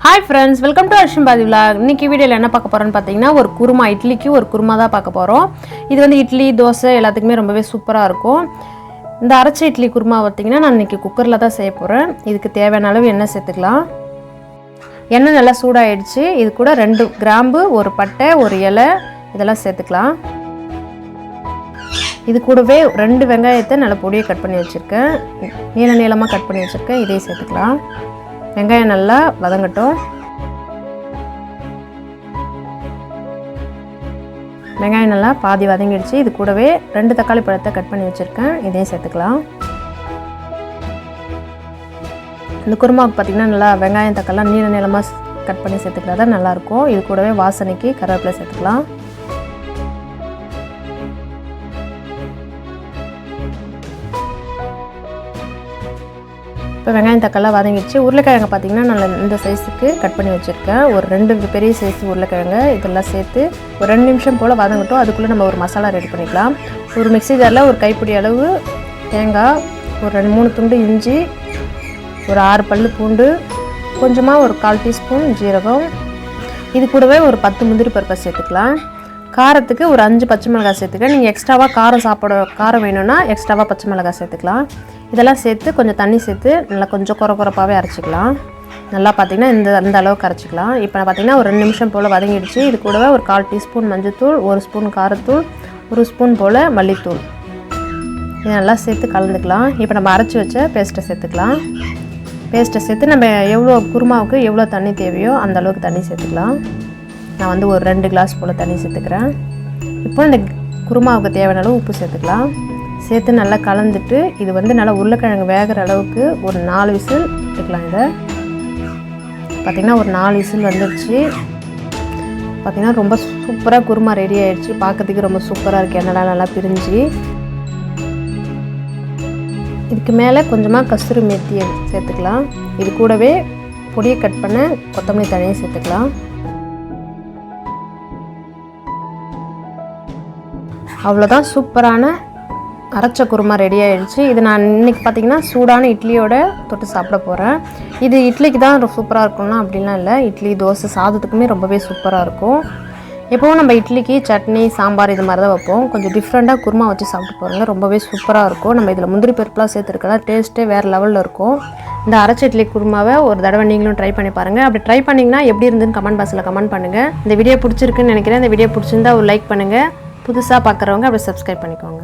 Hi friends, welcome to ashwinbharathivlog. இன்னைக்கு வீடியோல என்ன பார்க்க போறோம்னு பாத்தீங்கன்னா ஒரு குருமா இட்லிக்கு ஒரு குருமா தான் பார்க்க போறோம். இது வந்து இட்லி, தோசை எல்லாத்துக்குமே ரொம்பவே சூப்பரா இருக்கும். இந்த அரைச்ச இட்லி குருமா பாத்தீங்கன்னா நான் இன்னைக்கு குக்கர்ல தான் செய்ய போறேன். இதுக்கு தேவையான அளவு எண்ணெய் சேர்த்துக்கலாம். எண்ணெய் நல்லா சூடாயிடுச்சு. இது கூட 2 கிராம்பு, ஒரு பட்டை, ஒரு இலை இதெல்லாம் சேர்த்துக்கலாம். இது கூடவே 2 வெங்காயத்தை நல்ல பொடியா கட் பண்ணி வச்சிருக்கேன். நீளமா கட் பண்ணி வச்சிருக்கேன். இதையும் சேர்த்துக்கலாம். வெங்காயம் நல்லா வதங்கட்டும். வெங்காயம் நல்லா பாதி வதங்கிடுச்சு. இது கூடவே 2 தக்காளி பழத்தை கட் பண்ணி வச்சுருக்கேன். இதையும் சேர்த்துக்கலாம். இந்த குருமாவுக்கு பார்த்திங்கன்னா நல்லா வெங்காயம் தக்காளிலாம் நீளமாக கட் பண்ணி சேர்த்துக்கலாம் தான் நல்லாயிருக்கும். இது கூடவே வாசனைக்கு கருவேப்பிலை சேர்த்துக்கலாம். இப்போ வெங்காயம் தக்காளிலாம் வதங்கிடுச்சு. உருளைக்கிழங்கு பார்த்திங்கன்னா நான் இந்த சைஸுக்கு கட் பண்ணி வச்சுருக்கேன். ஒரு 2 பெரிய சைஸ் உருளைக்கிழங்கு இதெல்லாம் சேர்த்து ஒரு 2 நிமிஷம் போல் வதங்கட்டும். அதுக்குள்ளே நம்ம ஒரு மசாலா ரெடி பண்ணிக்கலாம். ஒரு மிக்ஸி ஜாரில் ஒரு கைப்பிடி அளவு தேங்காய், ஒரு 2-3 துண்டு இஞ்சி, ஒரு 6 பல்லு பூண்டு, கொஞ்சமாக ஒரு 1/4 டீஸ்பூன் ஜீரகம், இது கூடவே ஒரு 10 முந்திரி பருப்பை சேர்த்துக்கலாம். காரத்துக்கு ஒரு 5 பச்சை மிளகாய் சேர்த்துக்கலாம். நீங்கள் எக்ஸ்ட்ராவாக காரம் வேணும்னா எக்ஸ்ட்ராவாக பச்சை மிளகாய் சேர்த்துக்கலாம். இதெல்லாம் சேர்த்து கொஞ்சம் தண்ணி சேர்த்து நல்லா கொஞ்சம் குறப்பாகவே அரைச்சிக்கலாம். நல்லா பார்த்திங்கன்னா இந்த அளவுக்கு அரைச்சிக்கலாம். இப்போ நான் பார்த்திங்கன்னா ஒரு 2 நிமிஷம் போல் வதங்கிடுச்சு. இது கூடவே ஒரு 1/4 டீஸ்பூன் மஞ்சள்தூள், 1 ஸ்பூன் காரத்தூள், 1 ஸ்பூன் போல் மல்லித்தூள் இதை நல்லா சேர்த்து கலந்துக்கலாம். இப்போ நம்ம அரைச்சி வச்ச பேஸ்ட்டை சேர்த்துக்கலாம். பேஸ்ட்டை சேர்த்து நம்ம எவ்வளோ குருமாவுக்கு எவ்வளோ தண்ணி தேவையோ அந்த அளவுக்கு தண்ணி சேர்த்துக்கலாம். நான் வந்து ஒரு 2 கிளாஸ் போல் தண்ணி சேர்த்துக்கிறேன். இப்போ இந்த குருமாவுக்கு தேவையான அளவு உப்பு சேர்த்துக்கலாம். சேர்த்து நல்லா கலந்துட்டு இது வந்து நல்லா உருளைக்கிழங்கு வேகிற அளவுக்கு ஒரு 4 விசில் விட்டுக்கலாம். இதை பார்த்திங்கன்னா ஒரு 4 விசில் வந்துடுச்சு. பார்த்திங்கன்னா ரொம்ப சூப்பராக குருமா ரெடி ஆகிடுச்சு. பார்க்கறதுக்கு ரொம்ப சூப்பராக இருக்குது. எண்ணெய்லாம் நல்லா பிரிஞ்சு. இதுக்கு மேலே கொஞ்சமாக கஸ்தூரி மேத்தியை சேர்த்துக்கலாம். இது கூடவே பொடியை கட் பண்ண கொத்தமல்லி தழையை சேர்த்துக்கலாம். அவ்வளோதான், சூப்பரான அரைச்ச குருமா ரெடி ஆகிடுச்சு. இது நான் இன்றைக்கி பார்த்திங்கன்னா சூடான இட்லியோட தொட்டு சாப்பிட போகிறேன். இது இட்லிக்கு தான் சூப்பராக இருக்கும்னா அப்படிலாம் இல்லை. இட்லி, தோசை, சாதத்துக்குமே ரொம்பவே சூப்பராக இருக்கும். எப்போவும் நம்ம இட்லிக்கு சட்னி, சாம்பார் இது மாதிரி தான் வைப்போம். கொஞ்சம் டிஃப்ரெண்ட்டாக குருமா வச்சு சாப்பிட்டு போகிறோங்க. ரொம்பவே சூப்பராக இருக்கும். நம்ம இதில் முந்திரி பருப்புலாம் சேர்த்துருக்கலாம். டேஸ்ட்டே வேறு லெவலில் இருக்கும். இந்த அரைச்ச இட்லி குருமாவை ஒரு தடவை நீங்களும் ட்ரை பண்ணி பாருங்கள். அப்படி ட்ரை பண்ணிங்கன்னா எப்படி இருந்துன்னு கமெண்ட் பாக்ஸில் கமெண்ட் பண்ணுங்கள். இந்த வீடியோ பிடிச்சிருக்குன்னு நினைக்கிறேன். இந்த வீடியோ பிடிச்சிருந்தா ஒரு லைக் பண்ணுங்கள். புதுசாக பார்க்குறவங்க அப்படி சப்ஸ்கிரைப் பண்ணிக்கோங்க.